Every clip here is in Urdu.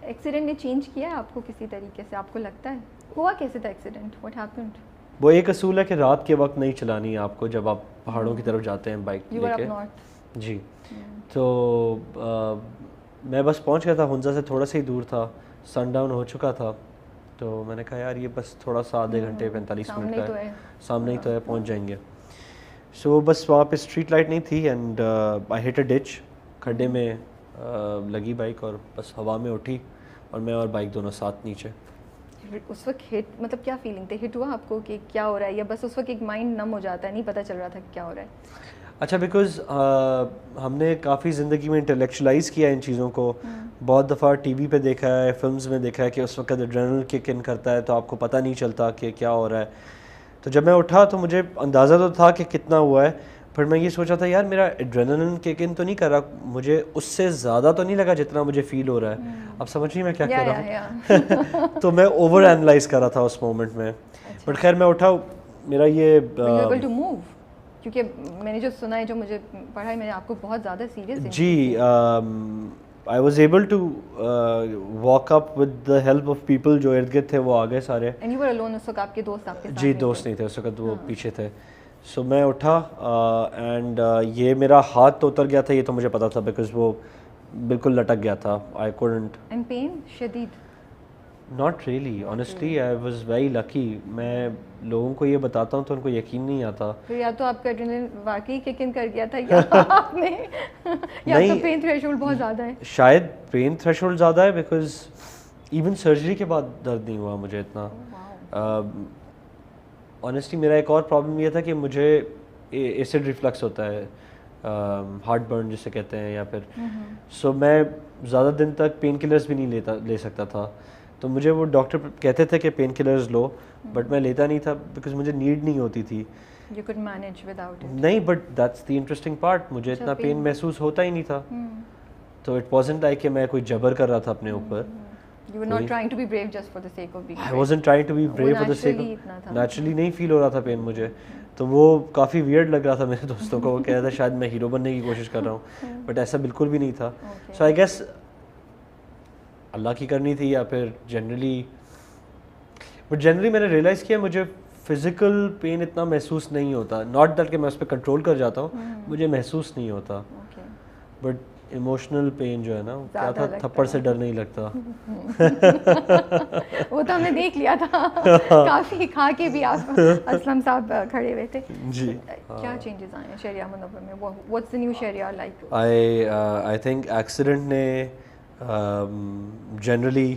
ایکسیڈنٹ نے چینج کیا ہے آپ کو کسی طریقے سے؟ آپ کو لگتا ہے ہوا کیسے تھا ایکسیڈنٹ؟ What happened? وہ ایک اصول ہے کہ رات کے وقت نہیں چلانی ہے آپ کو جب آپ پہاڑوں کی طرف جاتے ہیں بائک لے کے. جی تو میں بس پہنچ گیا تھا ہنزا سے تھوڑا سا ہی دور تھا, سن ڈاؤن ہو چکا تھا, تو میں نے کہا یار یہ بس تھوڑا سا آدھے گھنٹے 45 منٹ کا ہے, سامنے ہی تو ہے, پہنچ جائیں گے. سو بس وہاں پہ اسٹریٹ لائٹ نہیں تھی and I hit a Dutch, کھڈے میں لگی بائک اور بس ہوا میں اٹھی اور میں اور بائک دونوں ساتھ نیچے. اس وقت ہٹ مطلب کیا فیلنگ تھی؟ ہٹ ہوا آپ کو کہ کیا ہو رہا ہے, یا بس اس وقت ایک مائنڈ نم ہو جاتا ہے, نہیں پتہ چل رہا تھا کہ کیا ہو رہا ہے؟ اچھا بیکاز ہم نے کافی زندگی میں انٹلیکچولائز کیا ان چیزوں کو, بہت دفعہ ٹی وی پہ دیکھا ہے, فلمز میں دیکھا ہے کہ اس وقت ایڈرینل کک ان کرتا ہے تو آپ کو پتہ نہیں چلتا کہ کیا ہو رہا ہے. تو جب میں اٹھا تو مجھے اندازہ تو تھا کہ کتنا ہوا ہے, پھر میں یہ سوچا تھا یار میرا ایڈرینل کک ان تو نہیں کر رہا, مجھے اس سے زیادہ تو نہیں لگا جتنا مجھے فیل ہو رہا ہے. اب سمجھ نہیں میں کیا کر رہا ہوں. تو میں اوور اینالائز کر رہا تھا اس مومنٹ میں, بٹ خیر میں اٹھا, میرا یہ کیونکہ میں نے جو سنا ہے, جو مجھے پڑھا ہے, میں نے آپ کو بہت زیادہ سیریس. جی I was able to walk up with the help of people جو ارد گرد تھے وہ آ گئے سارے. And you were alone اس وقت, آپ کے دوست آپ کے ساتھ؟ جی دوست نہیں تھے اس وقت, وہ پیچھے تھے. سو میں اٹھا اینڈ یہ میرا ہاتھ تو اتر گیا تھا, یہ تو مجھے پتا تھا بیکاز وہ بالکل لٹک گیا تھا. I couldn't. And pain شدید؟ Not really, honestly, I was very lucky. میں لوگوں کو یہ بتاتا ہوں تو ان کو یقین نہیں آتا. پھر یا تو آپ کا ایڈرینل واقعی کک ان کر گیا تھا, یا آپ نے یا تو پین تھریشولڈ بہت زیادہ ہے. شاید پین تھریشولڈ زیادہ ہے بیکاز ایون سرجری کے بعد درد نہیں ہوا مجھے اتنا. آنیسٹلی میرا ایک اور پرابلم یہ تھا کہ مجھے ایسڈ ریفلکس ہوتا ہے, ہارٹ برن جسے کہتے ہیں, یا پھر سو میں زیادہ دن تک پین کلرز بھی نہیں لے سکتا تھا. تو مجھے وہ ڈاکٹر کہتے تھے کہ پین کلرز لو, بٹ میں لیتا نہیں تھا بیکاز مجھے نیڈ نہیں ہوتی تھی. You could manage without it. نہیں, but that's the interesting part, مجھے اتنا پین محسوس ہوتا ہی نہیں تھا. تو اٹ wasn't like کہ میں کوئی جبر کر رہا تھا اپنے اوپر. You were not trying to be brave just for the sake of being brave. I wasn't trying to be brave for the sake of, naturally نہیں فیل ہو رہا تھا پین مجھے. تو وہ کافی ویئرڈ لگ رہا تھا میرے دوستوں کو, وہ کہہ رہا تھا شاید میں ہیرو بننے کی کوشش کر رہا ہوں, بٹ ایسا بالکل بھی نہیں تھا. سو آئی گیس اللہ کی کرنی تھی یا پھر جنرلی میں نے ریئلائز کیا مجھے فزیکل پین اتنا محسوس نہیں ہوتا. ناٹ دیٹ کہ میں اس پہ کنٹرول کر جاتا ہوں, مجھے محسوس نہیں ہوتا. بٹ ایموشنل پین جو ہے نا, کیا تھا, تھپڑ سے ڈر نہیں لگتا. وہ تو ہم نے دیکھ لیا تھا, کافی کھا کے بھی آپ اسلم صاحب کھڑے ہوئے تھے. جی کیا چینجز آئے ہیں شریعہ منور میں؟ واٹس دی نیو شریعہ لائک؟ آئی تھنک ایکسیڈنٹ نے جنرلی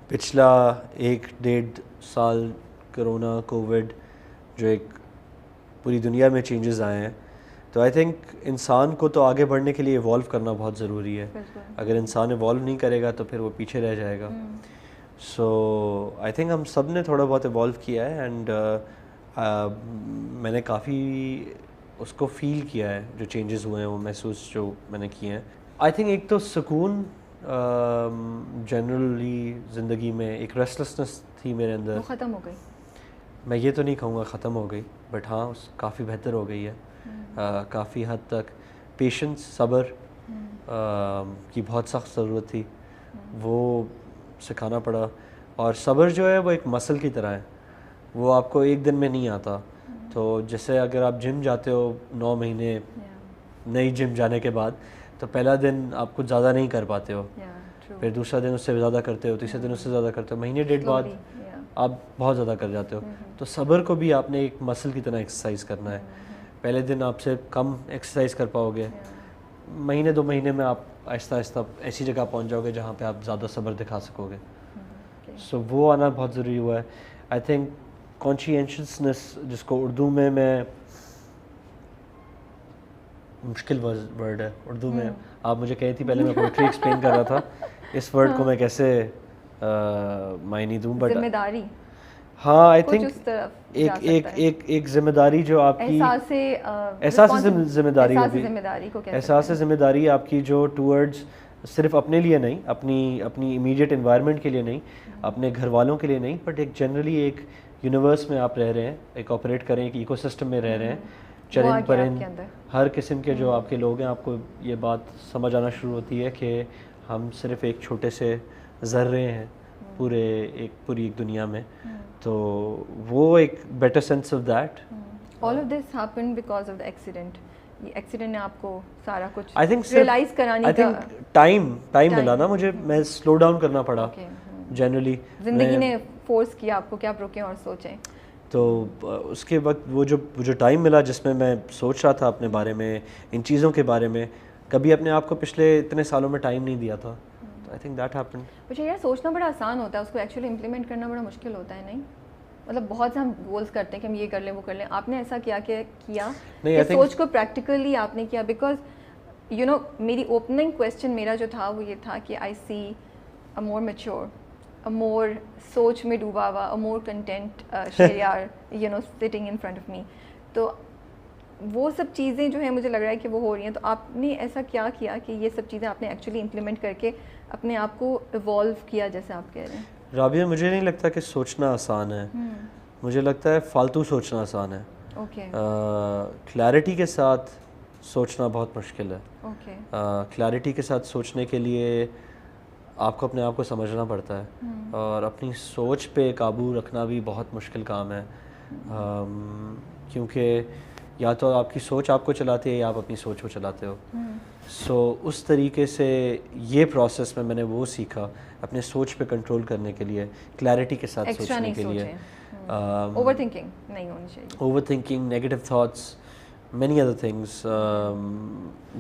پچھلا 1-1.5 سال کرونا کووڈ جو ایک پوری دنیا میں چینجز آئے ہیں, تو آئی تھنک انسان کو تو آگے بڑھنے کے لیے ایوالو کرنا بہت ضروری ہے. اگر انسان ایوالو نہیں کرے گا تو پھر وہ پیچھے رہ جائے گا. سو آئی تھنک ہم سب نے تھوڑا بہت ایوالو کیا ہے اینڈ میں نے کافی اس کو فیل کیا ہے, جو چینجز ہوئے ہیں وہ محسوس جو میں نے کیے ہیں. آئی تھنک ایک تو سکون جنرلی زندگی میں, ایک ریسٹلیسنس تھی میرے اندر, وہ ختم ہو گئی. میں یہ تو نہیں کہوں گا ختم ہو گئی, بٹ ہاں کافی بہتر ہو گئی ہے. کافی حد تک پیشنس, صبر کی بہت سخت ضرورت تھی, وہ سکھانا پڑا. اور صبر جو ہے وہ ایک مسل کی طرح ہے, وہ آپ کو ایک دن میں نہیں آتا. تو جیسے اگر آپ جم جاتے ہو 9 مہینے نئی جم جانے کے بعد, تو پہلا دن آپ کچھ زیادہ نہیں کر پاتے ہو, پھر دوسرا دن اس سے زیادہ کرتے ہو, تیسرے دن اس سے زیادہ کرتے ہو, مہینے 1.5 بعد آپ بہت زیادہ کر جاتے ہو. تو صبر کو بھی آپ نے ایک مسل کی طرح ایکسرسائز کرنا ہے. پہلے دن آپ سے کم ایکسرسائز کر پاؤ گے, مہینے 2 مہینے میں آپ آہستہ آہستہ ایسی جگہ پہنچ جاؤ گے جہاں پہ آپ زیادہ صبر دکھا سکو گے. سو وہ آنا بہت ضروری ہوا ہے. آئی تھنک کانشینشسنس, جس کو اردو میں مشکل ورڈ ہے اردو میں, آپ مجھے کہی تھی پہلے میں پوئٹری ایکسپلین کر رہا تھا, اس ورڈ کو میں کیسے معنی دوں, بٹ ذمہ داری. ہاں آئی تھنک ایک ذمہ داری جو آپ کی احساس ذمہ داری ہوگی, احساس ذمہ داری آپ کی جو ٹورڈز صرف اپنے لیے نہیں, اپنی امیڈیٹ انوائرمنٹ کے لیے نہیں, اپنے گھر والوں کے لیے نہیں, بٹ ایک جنرلی ایک یونیورس میں آپ رہ رہے ہیں, ایک آپریٹ کریں, ایک ایکو سسٹم میں رہ رہے ہیں. چرند پرند ہر قسم کے جو آپ کے لوگ ہیں, آپ کو یہ بات سمجھ آنا شروع ہوتی ہے کہ ہم صرف ایک چھوٹے سے ذرے ہیں پوری ایک دنیا میں. تو وہ ایک better sense of that. All of this happen because of the accident. یہ ایکسیڈنٹ نے آپ کو سارا کچھ آئی تھنک ریئلائز کرانے کا ٹائم ملا نا مجھے. میں سلو ڈاؤن کرنا پڑا جنرلی. زندگی نے فورس کیا آپ کو کہ آپ رکیں اور سوچیں. تو اس کے وقت وہ جو ٹائم ملا جس میں میں سوچ رہا تھا اپنے بارے میں, ان چیزوں کے بارے میں, کبھی اپنے آپ کو پچھلے اتنے سالوں میں ٹائم نہیں دیا تھا. تو آئی تھنک دیٹ ہیپن. مجھے یار سوچنا بڑا آسان ہوتا ہے, اس کو ایکچولی امپلیمنٹ کرنا بڑا مشکل ہوتا ہے. نہیں مطلب بہت سے ہم گولس کرتے ہیں کہ ہم یہ کر لیں وہ کر لیں. آپ نے ایسا کیا کہ سوچ کو پریکٹیکلی آپ نے کیا. بیکاز یو نو میری اوپننگ کویسچن میرا جو تھا وہ یہ تھا کہ آئی سی اے مور میچور, اے مور سوچ میں ڈوبا ہوا, a more content Shehryar you know sitting in front of me. تو وہ سب چیزیں جو ہیں مجھے لگ رہا ہے کہ وہ ہو رہی ہیں. تو آپ نے ایسا کیا کیا کہ یہ سب چیزیں آپ نے ایکچولی امپلیمنٹ کر کے اپنے آپ کو ایوالو کیا جیسے آپ کہہ رہے ہیں؟ رابعہ مجھے نہیں لگتا کہ سوچنا آسان ہے, مجھے لگتا ہے فالتو سوچنا آسان ہے. کلیئرٹی کے ساتھ سوچنا بہت مشکل ہے. کلیئرٹی کے ساتھ سوچنے کے لیے آپ کو اپنے آپ کو سمجھنا پڑتا ہے, اور اپنی سوچ پہ قابو رکھنا بھی بہت مشکل کام ہے. کیونکہ یا تو آپ کی سوچ آپ کو چلاتی ہے یا آپ اپنی سوچ کو چلاتے ہو. سو اس طریقے سے یہ پروسیس میں نے وہ سیکھا اپنے سوچ پہ کنٹرول کرنے کے لیے, کلیئرٹی کے ساتھ سوچنے کے لیے. اوور تھنکنگ نہیں ہونی چاہیے. Over thinking, negative thoughts, many other things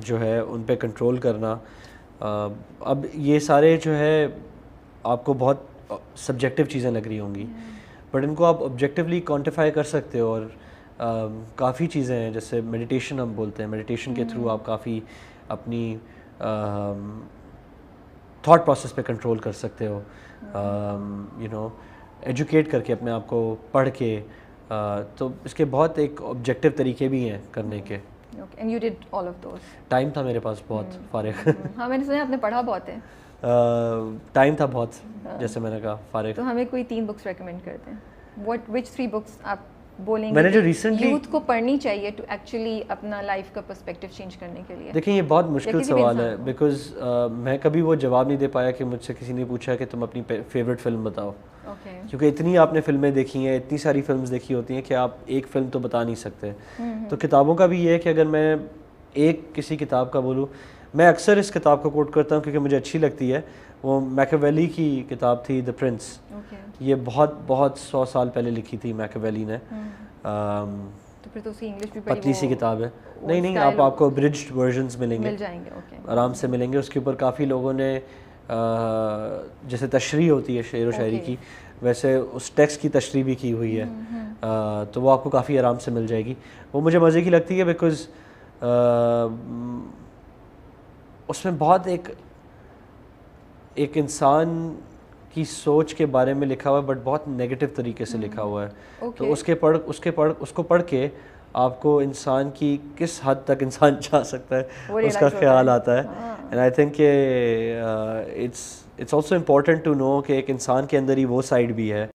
جو ہے ان پہ کنٹرول کرنا. اب یہ سارے جو ہے آپ کو بہت سبجیکٹیو چیزیں لگ رہی ہوں گی, بٹ ان کو آپ آبجیکٹیولی کوانٹیفائی کر سکتے ہو. اور کافی چیزیں ہیں جیسے میڈیٹیشن ہم بولتے ہیں, میڈیٹیشن کے تھرو آپ کافی اپنی تھاٹ پروسیس پہ کنٹرول کر سکتے ہو. یو نو ایجوکیٹ کر کے اپنے آپ کو پڑھ کے. تو اس کے بہت ایک آبجیکٹیو طریقے بھی ہیں کرنے کے. And you did all of those. Time تھا میرے پاس بہت فارغ. ہاں میں نے سنا آپ نے پڑھا بہت ہے. ٹائم تھا بہت, جیسے میں نے کہا فارغ. تو ہمیں کوئی 3 بکس ریکمینڈ کرتے ہیں. which 3 books آپ بولیں گے میں نے جو ریسنٹلی یوتھ کو پڑھنی چاہیے ٹو ایکچولی اپنا لائف کا پرسپیکٹو چینج کرنے کے لیے؟ دیکھیں یہ بہت مشکل سوال ہے, بیکاز میں کبھی وہ جواب نہیں دے پایا کہ مجھ سے کسی نے پوچھا کہ تم اپنی فیوریٹ فلم بتاؤ. کیونکہ اتنی آپ نے فلمیں دیکھی ہیں, اتنی ساری فلمز دیکھی ہوتی ہیں کہ آپ ایک فلم تو بتا نہیں سکتے. تو کتابوں کا بھی یہ ہے کہ اگر میں ایک کسی کتاب کا بولوں, میں اکثر اس کتاب کو کوٹ کرتا ہوں کیونکہ مجھے اچھی لگتی ہے. وہ میکیاویلی کی کتاب تھی دا پرنس. یہ بہت 100 سال پہلے لکھی تھی میکیاویلی نے. تو پھر تو اس کی انگلش بھی پتلی سی کتاب ہے. نہیں آپ کو ابریجڈ ورژنز ملیں گے, آرام سے ملیں گے. اس کے اوپر کافی لوگوں نے جیسے تشریح ہوتی ہے شعر و شاعری کی, ویسے اس ٹیکسٹ کی تشریح بھی کی ہوئی ہے. تو وہ آپ کو کافی آرام سے مل جائے گی. وہ مجھے مزے کی لگتی ہے بیکاز اس میں بہت ایک انسان کی سوچ کے بارے میں لکھا ہوا ہے, بٹ بہت نیگیٹو طریقے سے لکھا ہوا ہے. تو اس کو پڑھ کے آپ کو انسان کی کس حد تک انسان جا سکتا ہے اس کا خیال آتا ہے. اینڈ آئی تھنک کہ it's also important to know کہ ایک انسان کے اندر ہی وہ سائڈ بھی ہے